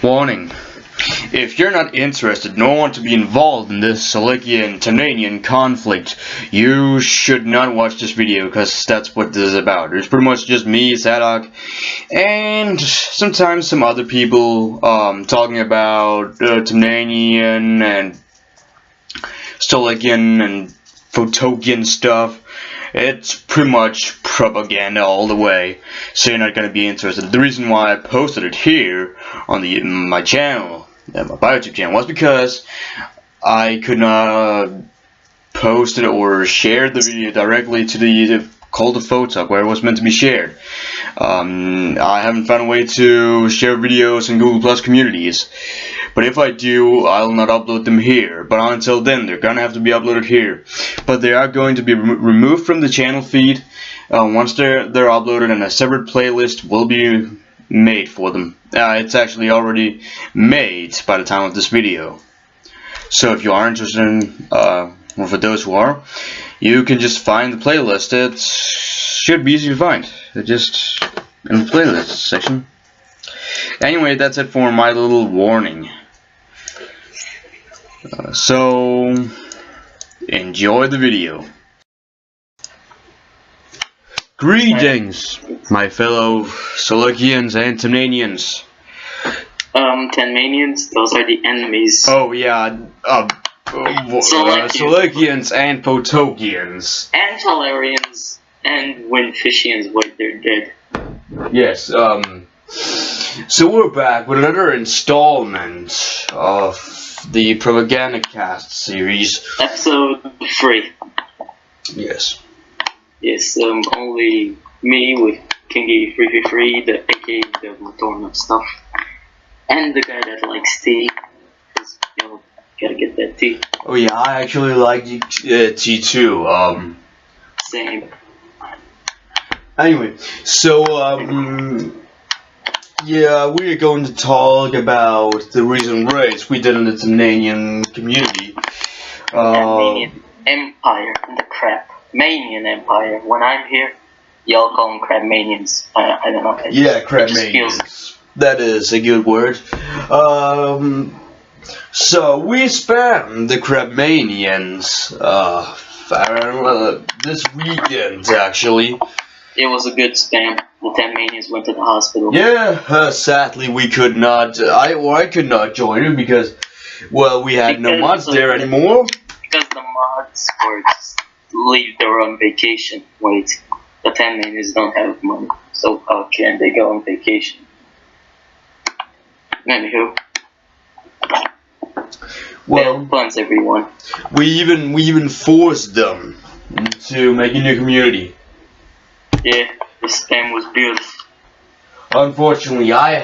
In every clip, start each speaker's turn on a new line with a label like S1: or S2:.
S1: Warning. If you're not interested nor want to be involved in this Selekian-Tananian conflict, you should not watch this video, because that's what this is about. It's pretty much just me, Sadok, and sometimes some other people talking about Tananian and Selekian and Photokian stuff. It's pretty much propaganda all the way, so you're not going to be interested. The reason why I posted it here on my channel, my YouTube channel, was because I could not post it or share the video directly to the call to Photok where it was meant to be shared. I haven't found a way to share videos in Google Plus communities, but if I do, I'll not upload them here. But until then, they're gonna have to be uploaded here. But they are going to be removed from the channel feed once they're uploaded, and a separate playlist will be made for them. It's actually already made by the time of this video. So if you are interested in, or for those who are, you can just find the playlist. It should be easy to find. It's just in the playlist section. Anyway, that's it for my little warning. So enjoy the video. Greetings, my fellow Selekians and Tananians.
S2: Tananians, those are the enemies.
S1: Oh yeah, Selekians and Photokians.
S2: And Talarians and Windfishians, wait, they're dead.
S1: Yes, so we're back with another installment of the Probogandacast series.
S2: Episode 3.
S1: Yes.
S2: Yes, only me with Kingy 333, the aka the Madonna stuff. And the guy that likes tea. Cause, you know, gotta get that tea.
S1: Oh yeah, I actually like tea too.
S2: Same.
S1: Anyway, so yeah, we are going to talk about the recent raids we did in the Tananian community.
S2: Manian Empire and the crap. Manian Empire. When I'm here, y'all call them Crabmanians. I don't know.
S1: Yeah, Crabmanians. That is a good word. So we spammed the Crabmanians this weekend, actually.
S2: It was a good spam. The 10 manians went to the hospital.
S1: Yeah, sadly we could not. I could not join it because, well, we had no mods there anymore.
S2: Because the mods were just leave. They were on vacation. Wait, the 10 manians don't have money, so how can they go on vacation? Anywho, well, puns, everyone.
S1: We even forced them to make a new community.
S2: Yeah, the spam was beautiful.
S1: Unfortunately, I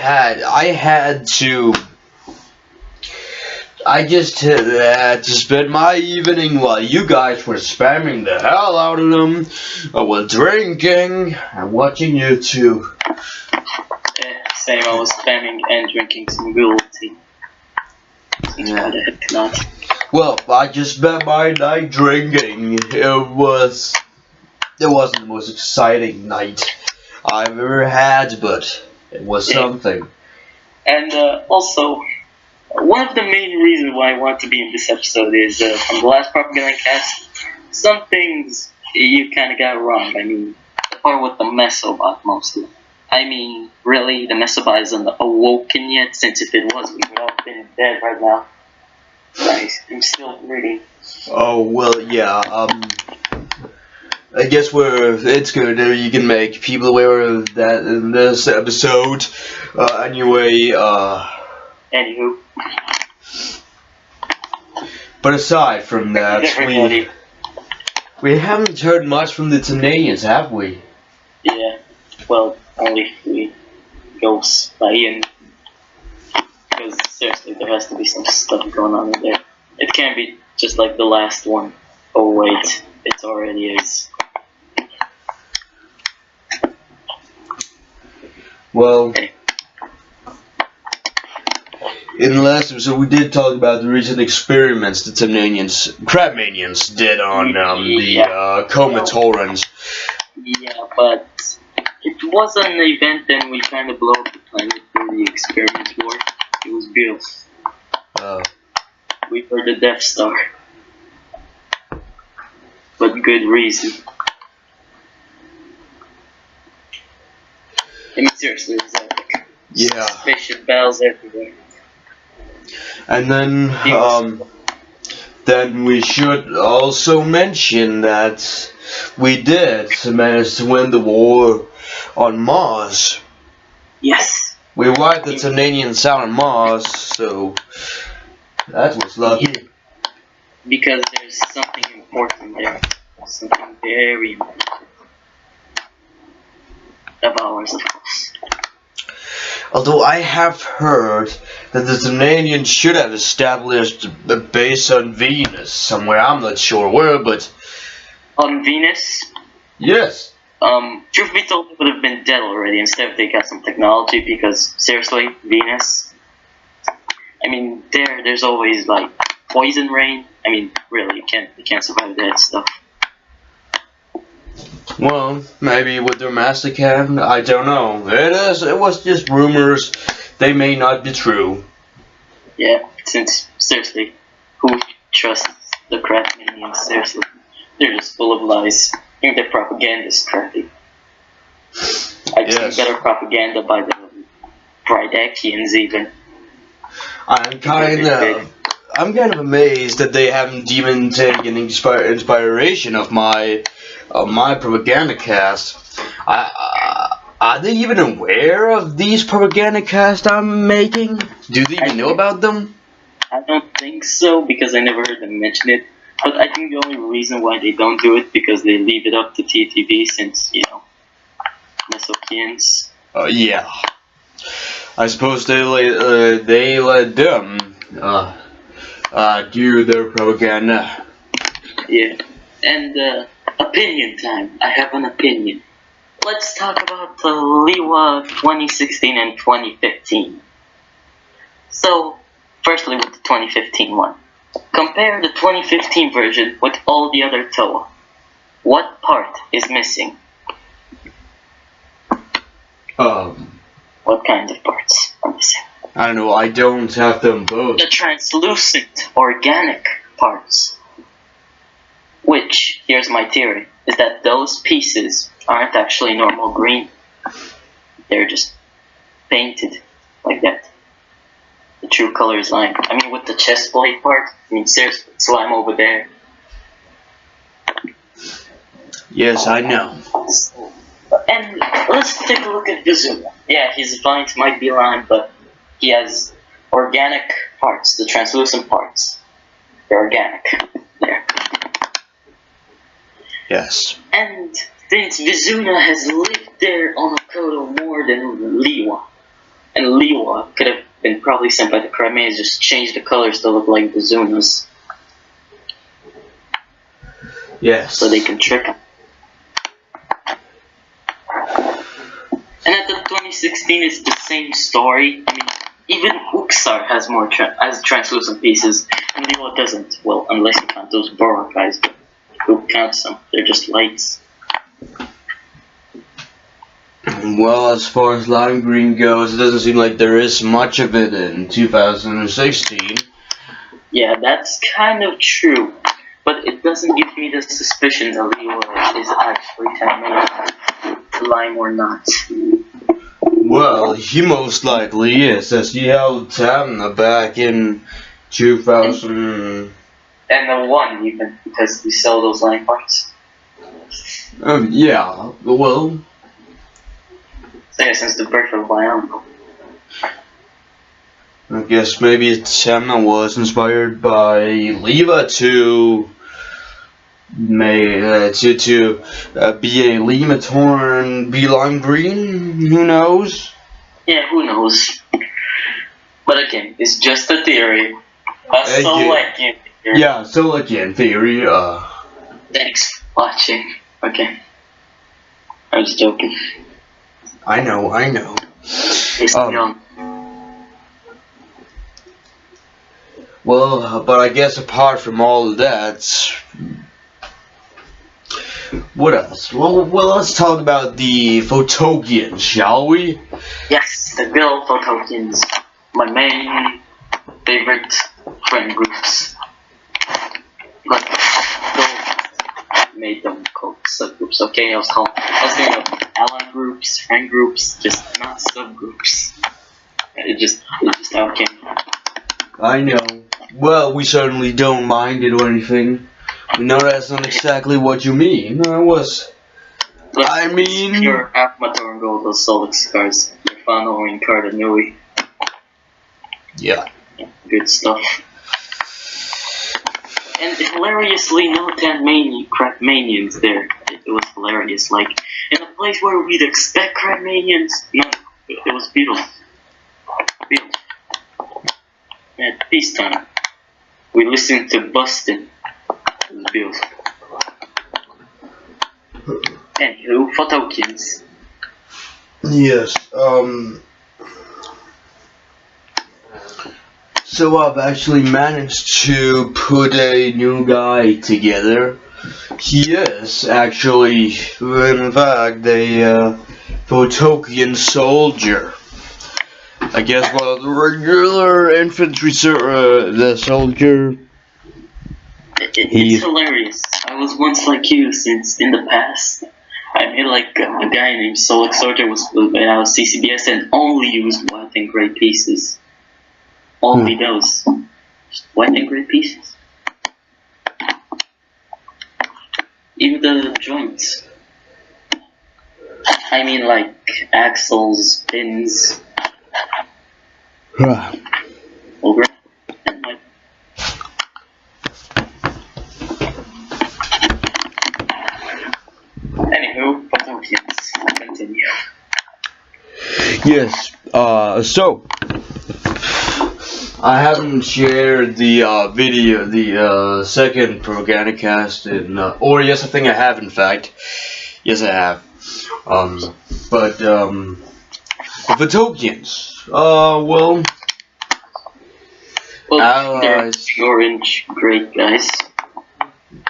S1: just had to spend my evening while you guys were spamming the hell out of them, while drinking and watching YouTube.
S2: Yeah, same. I was spamming and drinking some good tea.
S1: Yeah.
S2: Not.
S1: Well, I just spent my night drinking. It wasn't the most exciting night I've ever had, but it was something.
S2: And also, one of the main reasons why I want to be in this episode is from the last Probogandacast, some things you kind of got wrong. I mean, the part with the Mesobot mostly. I mean, really, the Mesobot isn't awoken yet, since if it was, we would all been dead right now. Guys, I'm still reading.
S1: Oh, well, yeah, I guess it's good that you can make people aware of that in this episode. Anyway,
S2: Anywho.
S1: But aside from that, we haven't heard much from the Tananians, have we?
S2: Yeah, well, only if we go spy in. Because seriously, there has to be some stuff going on in there. It can't be just like the last one. Oh wait, it already is.
S1: Well, in the last episode, we did talk about the recent experiments the Crabmanians did on the Comatorans.
S2: Yeah, but it was an event, and we kind of blew up the planet where the experiments were. It was built.
S1: Oh.
S2: We were the Death Star. But good reason. I mean, seriously, it's epic.
S1: Yeah.
S2: Spaceship battles everywhere.
S1: And then we should also mention that we did manage to win the war on Mars.
S2: Yes.
S1: We wiped the Tananian Sound on Mars, so that was lucky.
S2: Yeah. Because there's something important there. Something very important. Of ours, of course.
S1: Although I have heard that the Tananians should have established a base on Venus somewhere. I'm not sure where, but...
S2: On Venus?
S1: Yes.
S2: Truth be told, it would have been dead already. Instead, they got some technology because, seriously, Venus. I mean, there's always like poison rain. I mean, really, you can't survive that stuff.
S1: Well, maybe with their master cannon, I don't know. It was just rumors. They may not be true.
S2: Yeah, since, seriously, who trusts the Kratmanians? Seriously, they're just full of lies. I think they're propagandists, correctly. I've seen better propaganda by the Bridekians, even.
S1: I'm kind of amazed that they haven't even taken inspiration of my propaganda cast. Are they even aware of these propaganda casts I'm making? Do they even know about them?
S2: I don't think so, because I never heard them mention it. But I think the only reason why they don't do it because they leave it up to TTV, since, you know, Mesokians.
S1: Yeah. I suppose they let them do their propaganda.
S2: Yeah. And opinion time. I have an opinion. Let's talk about the Liwa 2016 and 2015. So, firstly with the 2015 one. Compare the 2015 version with all the other TOA. What part is missing? What kind of parts are missing?
S1: I don't know, I don't have them both.
S2: The translucent, organic parts. Which, here's my theory, is that those pieces aren't actually normal green. They're just painted like that. The true color is lime. I mean, with the chest plate part, I mean, seriously, it's lime over there.
S1: Yes, I know.
S2: And let's take a look at Vizuma. Yeah, his vines might be lime, but he has organic parts, the translucent parts. They're organic. There.
S1: Yes.
S2: And since Vizuna has lived there on Makoto more than Liwa, and Liwa could have been probably sent by the Crimeans, just change the colors to look like Vizuna's.
S1: Yes.
S2: So they can trick him. And at the 2016, it's the same story. I mean, even Uxar has more has translucent pieces, and Liwa doesn't. Well, unless you count those Borak guys, but who counts them? They're just lights.
S1: Well, as far as lime green goes, it doesn't seem like there is much of it in 2016.
S2: Yeah, that's kind of true. But it doesn't give me the suspicion that Liwa is actually Tamil, lime or not.
S1: Well, he most likely is, as he held Tamna back in 2000.
S2: And the one, even, because we sell those lime parts.
S1: Yeah, well.
S2: Yeah, since the birth of my uncle.
S1: I guess maybe Tamna was inspired by Leva to be a Lematorn, be lime green. Who knows?
S2: Yeah, who knows? But again, it's just a theory. Theory.
S1: Yeah, Solican theory.
S2: Thanks for watching. Okay. I was joking.
S1: I know.
S2: It's young.
S1: Well, but I guess apart from all of that, what else? Well, let's talk about the Photogians, shall we?
S2: Yes, the good old Photogians. my main favorite friend groups. But don't make them called subgroups, okay? I was thinking of ally groups, friend groups, just not subgroups. It just how it came.
S1: I know. Well, we certainly don't mind it or anything. We know that's not exactly what you mean.
S2: But
S1: I mean...
S2: Your half Mator and Gold of Solix cards. Your following card of Nui.
S1: Yeah.
S2: Good stuff. And hilariously, no Crapmanians there. It was hilarious. Like, in a place where we'd expect Crapmanians, no, it was Beatles. At peacetime, we listened to Bustin'. It was Beatles. Anywho, for tokens.
S1: Yes, so I've actually managed to put a new guy together. He is actually, in fact, a Photokian soldier. I guess while the regular infantry the soldier...
S2: It's hilarious. I was once like you, since in the past I made like a guy named Solix Soldier was when I was CCBS and only used white and gray pieces. Only those. Just white and gray pieces. Even the joints. I mean like axles, pins. Over. And like anywho, Photokians. Continue.
S1: Yes, so I haven't shared the video, the second propagandacast in, or yes, I think I have, in fact. Yes, I have. But the Photokians, well,
S2: they're orange, great guys.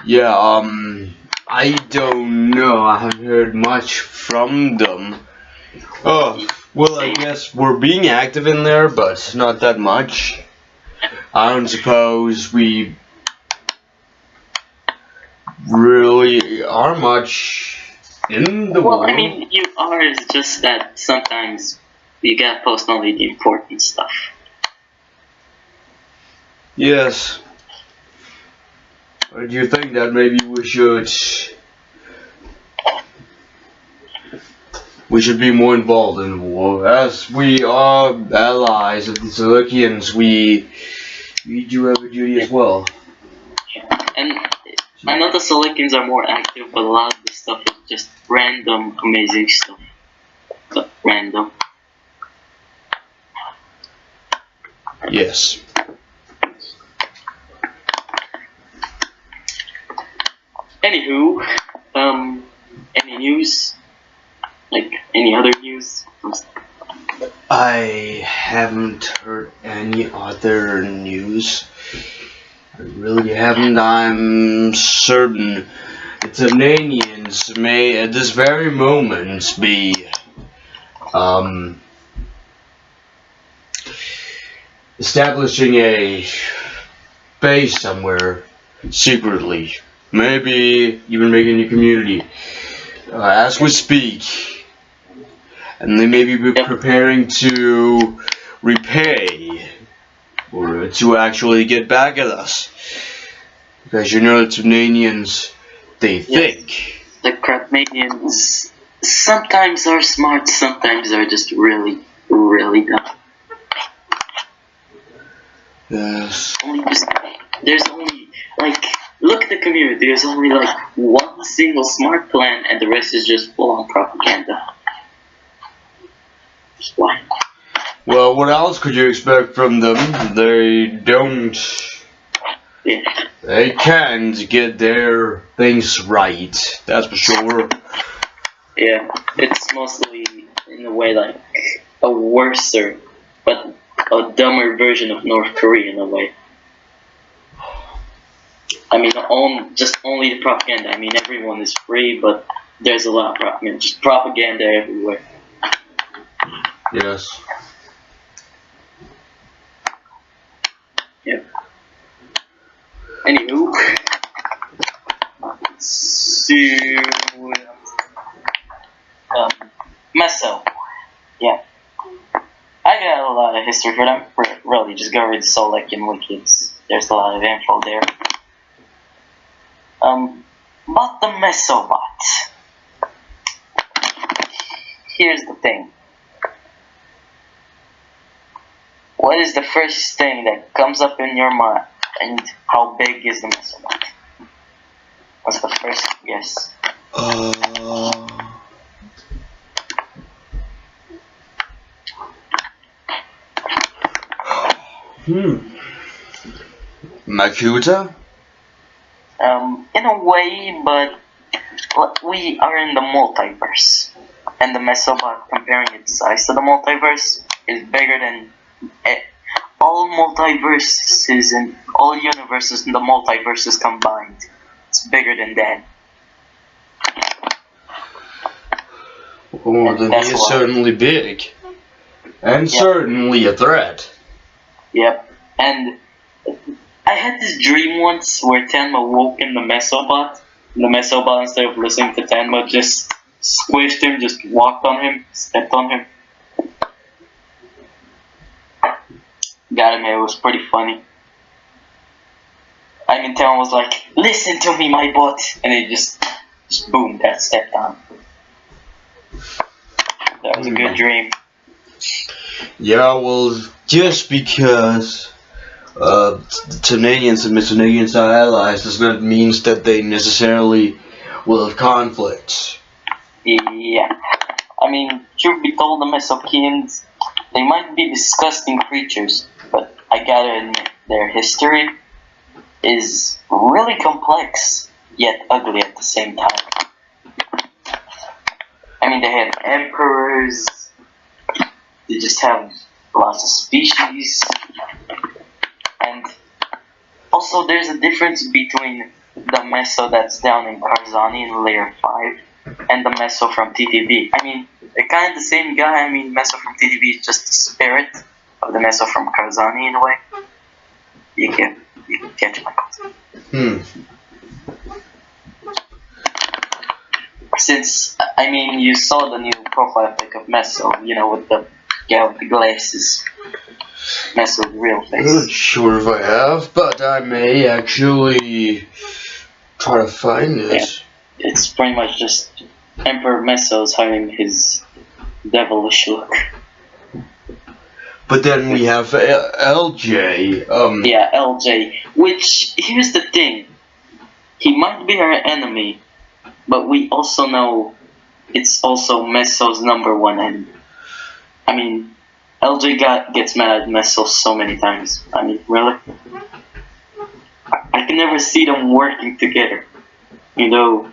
S1: Yeah, I don't know, I haven't heard much from them. Oh, well, I guess we're being active in there, but not that much. I don't suppose we really are much in the
S2: Well,
S1: world.
S2: I mean, you are, it's just that sometimes you gotta post only the important stuff.
S1: Yes. Or do you think that maybe we should be more involved in the war? As we are allies of the Silikians, we do have a duty as well.
S2: And I know the Silicans are more active, but a lot of the stuff is just random, amazing stuff. But random.
S1: Yes.
S2: Anywho, any news? Like, any other news?
S1: I haven't heard any other news. I really haven't. I'm certain the Tananians may at this very moment be establishing a base somewhere secretly. Maybe even making a community as we speak. And they may be preparing to repay or to actually get back at us. Because you know the Tunanians, they think.
S2: The Crapmanians sometimes are smart, sometimes are just really, really dumb.
S1: Yes.
S2: There's only, like, look at the community, there's only like one single smart plan and the rest is just full-on propaganda. Why?
S1: Well, what else could you expect from them? They don't...
S2: Yeah.
S1: They can't get their things right, that's for sure.
S2: Yeah, it's mostly, in a way, like a worser, but a dumber version of North Korea in a way. I mean, just only the propaganda. I mean, everyone is free, but there's a lot of propaganda. Just propaganda everywhere.
S1: Yes.
S2: Yep. Anywho, so Meso. Yeah. I got a lot of history for them. Really, just go read Solek and Wikis. There's a lot of info there. But the Mesobot. Here's the thing. What is the first thing that comes up in your mind? And how big is the Mesobot? What's the first guess?
S1: Makuta?
S2: In a way, but we are in the multiverse. And the Mesobot, comparing its size to the multiverse, is bigger than all multiverses and all universes in the multiverses combined. It's bigger than that.
S1: Oh, then he is certainly big. And certainly a threat.
S2: Yep. And I had this dream once where Tenma woke in the Mesobot. And the Mesobot, instead of listening to Tenma, just squished him, just walked on him, stepped on him. Got him, it was pretty funny. I mean, Tenma was like, "Listen to me, my bot," and it just boom, that stepped on. That was a good dream.
S1: Yeah, well, just because Tenanians and Misonanians are allies does not mean that they necessarily will have conflicts.
S2: Yeah. I mean, truth be told, the Mesokians, they might be disgusting creatures, but I gotta admit, their history is really complex, yet ugly at the same time. I mean, they had emperors, they just have lots of species, and also there's a difference between the Meso that's down in Karzani in Layer 5 and the Meso from TTV. I mean, they're kind of the same guy. I mean, Meso from TTV is just the spirit of the Meso from Karzani in a way. You can catch my concept. Since, I mean, you saw the new profile pic of Meso, you know, with the guy with the glasses. Meso's real face.
S1: Not sure if I have, but I may actually try to find it.
S2: Yeah. It's pretty much just Emperor Meso's hiding his devilish look.
S1: But then we have LJ.
S2: Yeah, LJ. Which, here's the thing. He might be our enemy, but we also know it's also Meso's #1 enemy. I mean, LJ gets mad at Meso so many times. I mean, really? I can never see them working together. You know,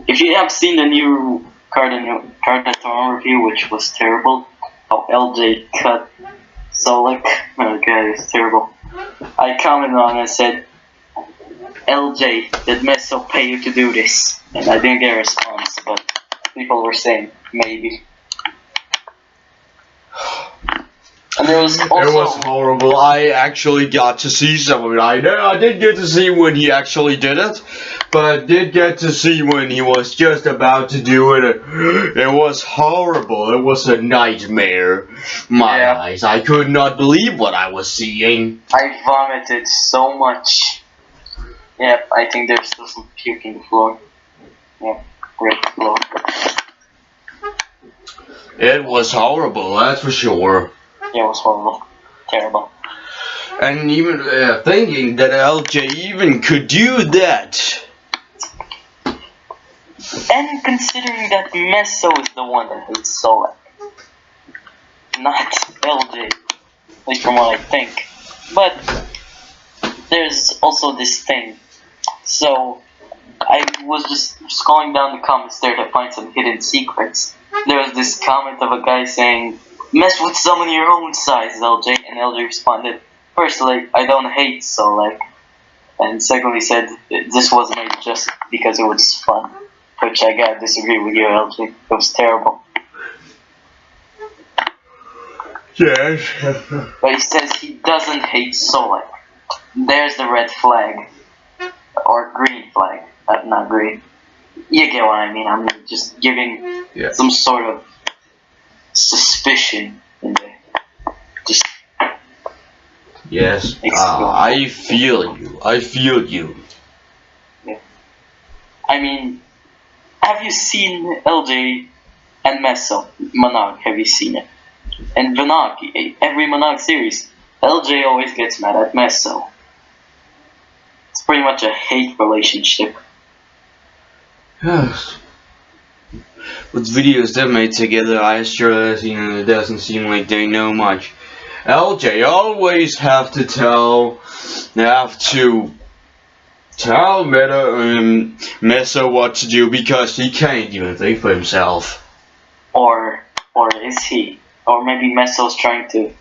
S2: if you have seen the new Cardaton review, which was terrible, how LJ cut Solek, oh god, it's terrible. I commented on it and said, "LJ, did Meso pay you to do this?" And I didn't get a response, but people were saying, maybe. And there was also...
S1: It was horrible. I actually got to see some of it. I didn't get to see when he actually did it, but I did get to see when he was just about to do it. It was horrible. It was a nightmare. My eyes. I could not believe what I was seeing.
S2: I vomited so much. Yep, I think there's still some puke in the floor. Yep, great floor.
S1: It was horrible, that's for sure.
S2: Yeah, it was horrible. Terrible.
S1: And even thinking that LJ even could do that.
S2: And considering that Meso is the one that hates Solek, not LJ, at least from what I think. But there's also this thing. So I was just scrolling down the comments there to find some hidden secrets. There was this comment of a guy saying, "Mess with someone your own size, LJ," and LJ responded, "Firstly, I don't hate Solek," and secondly said, "This was made just because it was fun," which I gotta disagree with you, LJ. It was terrible.
S1: Yes.
S2: But he says he doesn't hate Solek. there's the red flag. Or green flag. Not green. You get what I mean. I'm just giving some sort of suspicion in there. Just.
S1: Yes. I feel you. I feel you.
S2: Yeah. I mean, have you seen LJ and Meso? Monog, have you seen it? And Monog, every Monog series, LJ always gets mad at Meso. It's pretty much a hate relationship.
S1: Yes. With videos they made together, I sure it doesn't seem like they know much. LJ always have to tell Meso what to do because he can't even think for himself.
S2: Or is he? Or maybe Meso's trying to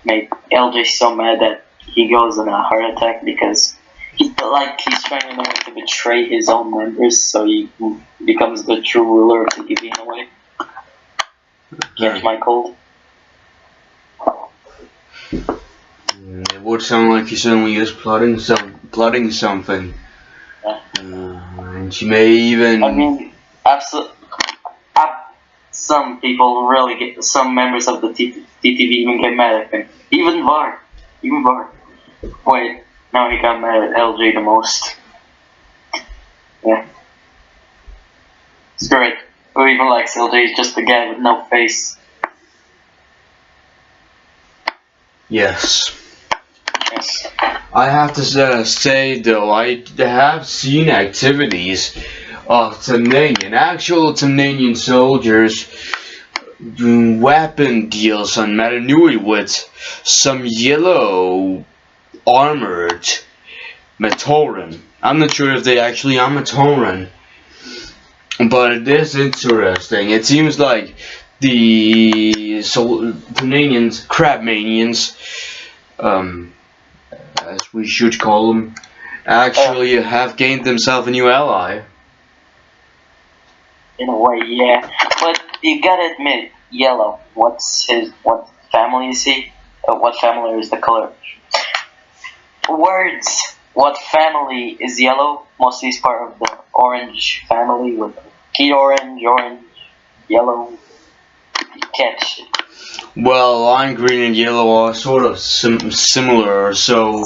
S2: make LJ so mad that he goes on a heart attack because he's trying in a way to betray his own members, so he becomes the true ruler of the TV in a way. Catch my cold.
S1: It would sound like he suddenly is plotting something.
S2: Yeah.
S1: And she may even.
S2: I mean, some people really get. Some members of the TTV even get mad at him. Even Var. Wait, now he got mad at LJ the most. Yeah. Screw it. Who even likes LJ? He's just a guy with no face.
S1: Yes.
S2: Yes.
S1: I have to say though, I have seen activities of actual Tananian soldiers doing weapon deals on Matanui with some yellow armored Matoran. I'm not sure if they actually are Matoran, but it is interesting. It seems like the Tananians, Crabmanians, as we should call them, actually have gained themselves a new ally.
S2: In a way, yeah. But you gotta admit, Yellow, what family is he? What family is the color? Words. What family is Yellow? Mostly he's part of the orange family with key orange, yellow. You catch it.
S1: Well, lime green and yellow are sort of similar, so.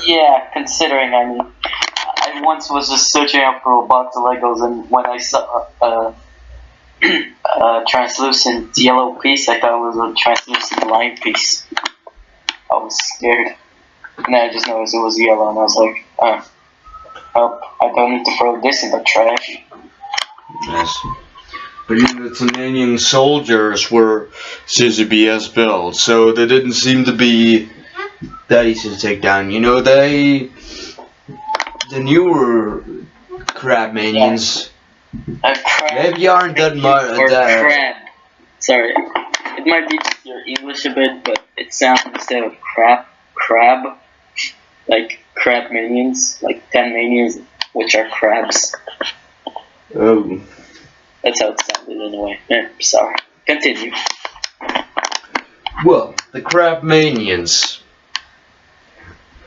S2: Yeah, considering, I mean, I once was just searching up for a box of Legos, and when I saw a translucent yellow piece, I thought it was a translucent lime piece. I was scared. And then I just noticed it was yellow, and I was like, oh, I don't need to throw this in the trash.
S1: Yes. But even the Tananian soldiers were CCBS built, so they didn't seem to be that easy to take down. You know, the newer Crabmanians, maybe aren't that much.
S2: Crab. Sorry, it might be just your English a bit, but it sounds instead of crab, like Crabmanians, like 10 manians, which are crabs.
S1: Oh.
S2: That's how it sounded in a way. Sorry. Continue.
S1: Well, the Crabmanians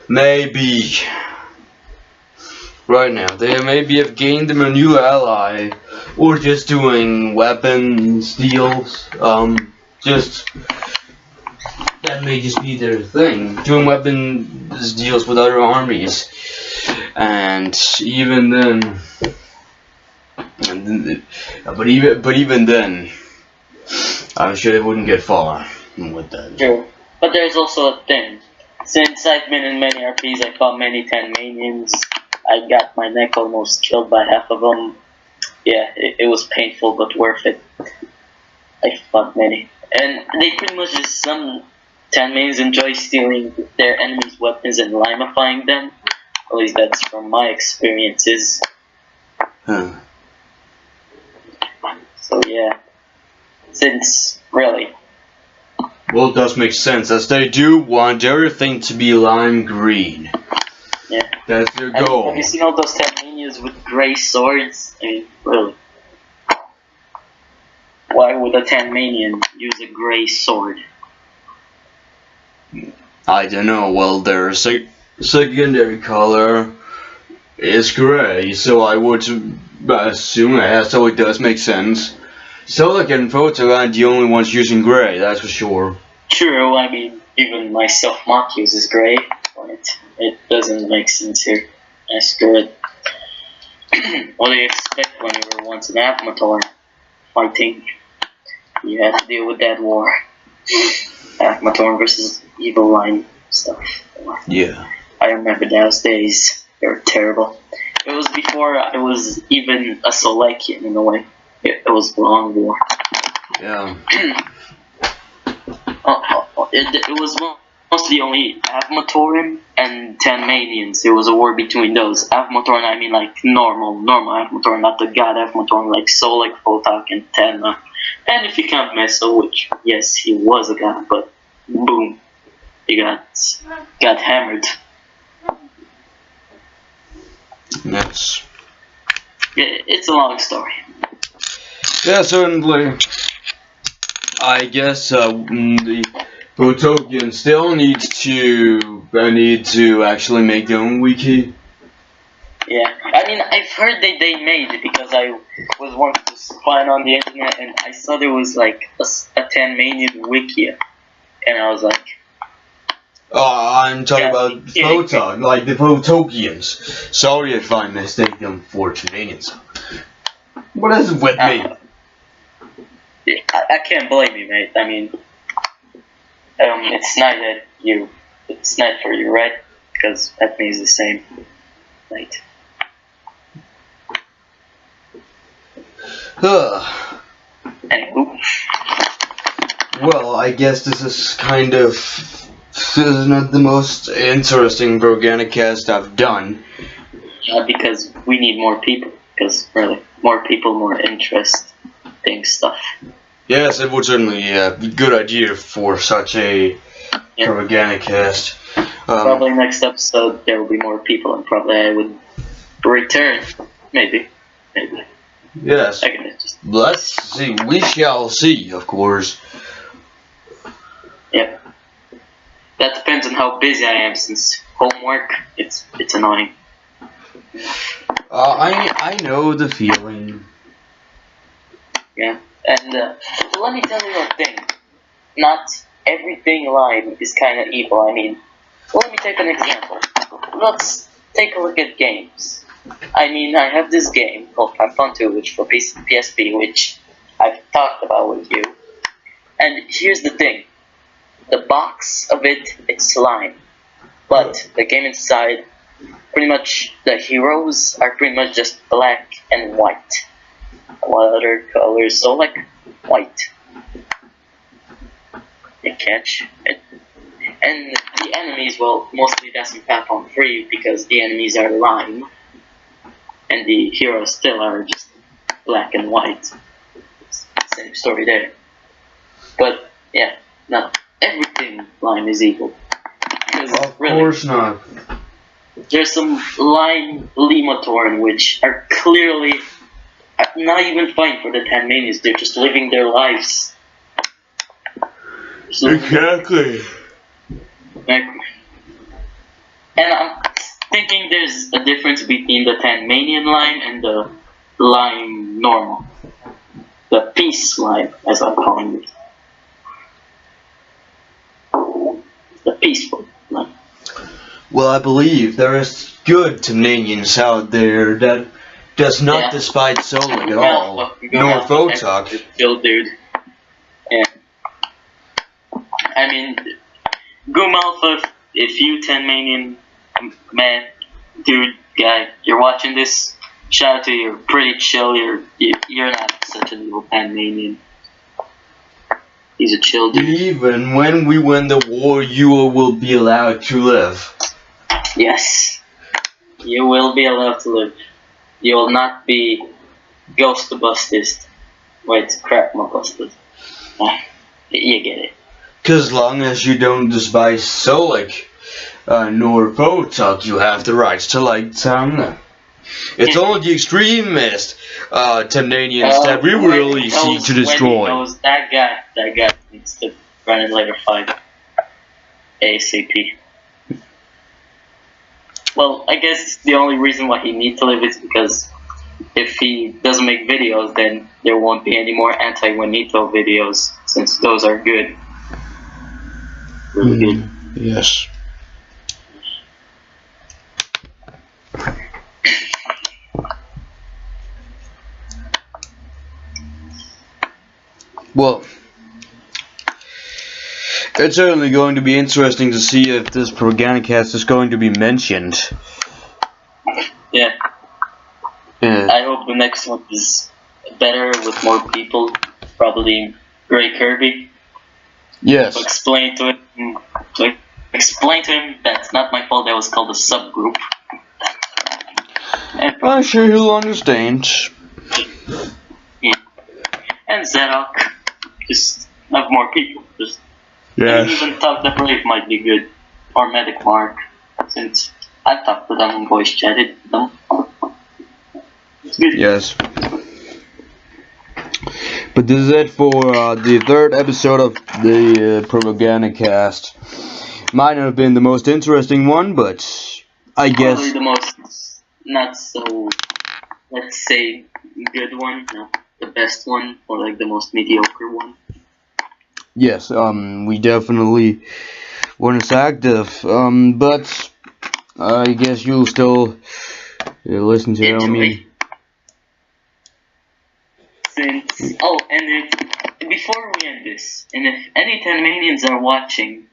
S1: maybe right now they maybe have gained them a new ally, or just doing weapons deals. Just that may just be their thing, doing weapons deals with other armies, and even then. But even then, I'm sure they wouldn't get far with that.
S2: True. But there's also a thing. Since I've been in many RPs, I fought many 10 manions. I got my neck almost killed by half of them. Yeah, it was painful but worth it. I fought many. And they pretty much just, some 10 manions enjoy stealing their enemies' weapons and limifying them. At least that's from my experiences.
S1: Huh.
S2: So yeah, since really.
S1: Well, it does make sense, as they do want everything to be lime green.
S2: Yeah.
S1: That's their goal.
S2: Have you seen all those Tasmanians with grey swords? I mean, really. Why would a Tasmanian use a grey sword?
S1: I don't know. Well, there's secondary color is gray, so I would assume that, so it does make sense. Solak and Photo aren't the only ones using gray, that's for sure.
S2: True, I mean, even myself Mock uses gray, but it doesn't make sense here. That's good. What do you expect when you were once an Avatar fighting? You have to deal with that war. Avatar versus evil line stuff.
S1: Yeah.
S2: I remember those days. They were terrible. It was before I was even a Solekian in a way. It was a long war.
S1: Yeah.
S2: It was mostly only Avmatorim and Tanmanians. It was a war between those. Avmatoran, I mean like normal Avmatoran, not the god Avmatoran, like Solak, Photok, and Tenma. And if you count Meso, which, yes, he was a god, but boom, he got hammered.
S1: Yes.
S2: It's a long story.
S1: Yeah, certainly. I guess the Photogian still needs to actually make their own wiki.
S2: Yeah, I mean, I've heard that they made it because I was once just flying on the internet and I saw there was like a Tanmanian wiki, and I was like,
S1: I'm talking about Photog, like the Photogians. Sorry if I mistake them for Canadians. What is with me?
S2: I can't blame you, mate. I mean, it's not that you, it's not for you, right? Because that means the same, right? Anywho.
S1: Well, I guess this is not the most interesting Organicast I've done.
S2: Yeah, because we need more people. Because really, more people, more interesting stuff.
S1: Yes, it would certainly be a good idea for such a Organicast.
S2: Probably next episode there will be more people, and probably I would return. Maybe.
S1: Yes. Let's see. We shall see, of course.
S2: Yep. That depends on how busy I am, since homework, it's annoying.
S1: I know the feeling.
S2: Yeah. And let me tell you one thing. Not everything Lime is kind of evil. I mean, let me take an example. Let's take a look at games. I mean, I have this game called Capcom 2, which for PSP, which I've talked about with you. And here's the thing. The box of it's slime. But the game inside, pretty much the heroes are pretty much just black and white. What other colors? So like white. You catch it? And the enemies, well, mostly that's in Capcom 3 because the enemies are lime. And the heroes still are just black and white. It's the same story there. But, yeah, not everything lime is evil.
S1: Of course not.
S2: There's some lime Lematoran which are clearly not even fighting for the Tanmanians, they're just living their lives.
S1: Exactly.
S2: And I'm thinking there's a difference between the Tanmanian lime and the lime normal. The peace lime, as I'm calling it. The peaceful lime.
S1: Well, I believe there is good Tanmanians out there that does not despise Solak at all, nor Photok.
S2: Chill, dude. Yeah. I mean, Goom Alpha, if you Tanmanian man, dude, guy, you're watching this, shout out to you. You're pretty chill. You're not such an evil Tanmanian. He's a chill dude.
S1: Even when we win the war, you will be allowed to live.
S2: Yes, you will be allowed to live. You will not be ghost-busted. Wait, crap, not busted. You get it.
S1: Cause long as you don't despise Solak, nor Photok, you have the rights to like them. It's only the extremist Tanmanians that we really seek to destroy.
S2: That guy needs to run in later fight. ASAP. Well, I guess the only reason why he needs to live is because if he doesn't make videos, then there won't be any more anti-Juanito videos, since those are good. Really good.
S1: Yes. Well, it's certainly going to be interesting to see if this propagandacast is going to be mentioned.
S2: Yeah.
S1: Yeah.
S2: I hope the next one is better with more people. Probably Gray Kirby.
S1: Yes.
S2: To explain to him that's not my fault. That was called a subgroup. And,
S1: I'm sure he'll understand.
S2: yeah. And Zedok. Just have more people. Just
S1: Yes.
S2: and even Talk the Brave might be good. Or Medic Mark. Since I've talked to them and voice chatted with them. It's good.
S1: Yes. But this is it for the third episode of the propagandacast. Might not have been the most interesting one, but I guess
S2: Probably the most not so, let's say, good one. No, the best one, or like the most mediocre one.
S1: yes. We definitely weren't as active. But I guess you'll still listen to it. I mean,
S2: Since before we end this, and if any Tanmanians are watching,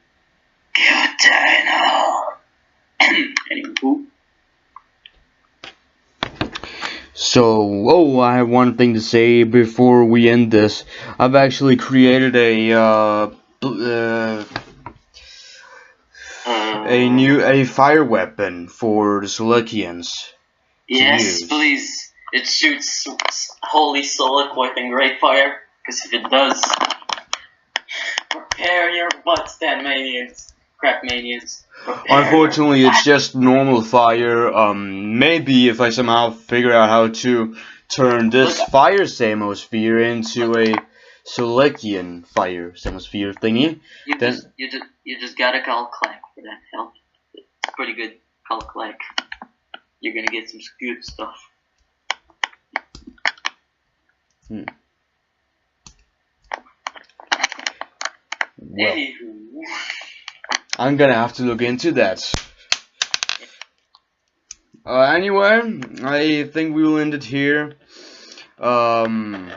S2: go down. Anywho.
S1: so, I have one thing to say before we end this. I've actually created a fire weapon for the Selekians.
S2: Yes, please. It shoots holy solic weapon great fire. Because if it does, prepare your butts, Tanmanians, Crapmanians.
S1: Unfortunately, it's just normal fire. Maybe if I somehow figure out how to turn this fire Samosphere into a Selekian fire Samosphere thingy,
S2: you just gotta call Clack for that help. It's pretty good. Call Clack. You're gonna get some good stuff.
S1: Well,
S2: Anywho.
S1: I'm gonna have to look into that. Anyway, I think we will end it here. So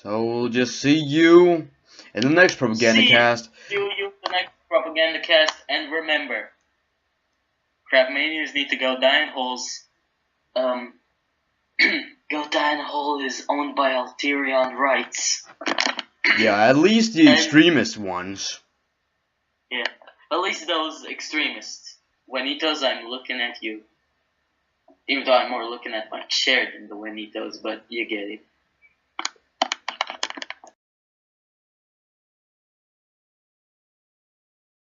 S1: we'll just see you in the next propagandacast.
S2: See you in the next propagandacast, and remember, Crapmanians need to go die in holes. Go die in a hole is owned by Alterion rights.
S1: Yeah, at least the extremist ones.
S2: Yeah, at least those extremists. Juanitos, I'm looking at you. Even though I'm more looking at my chair than the Juanitos, but you get it.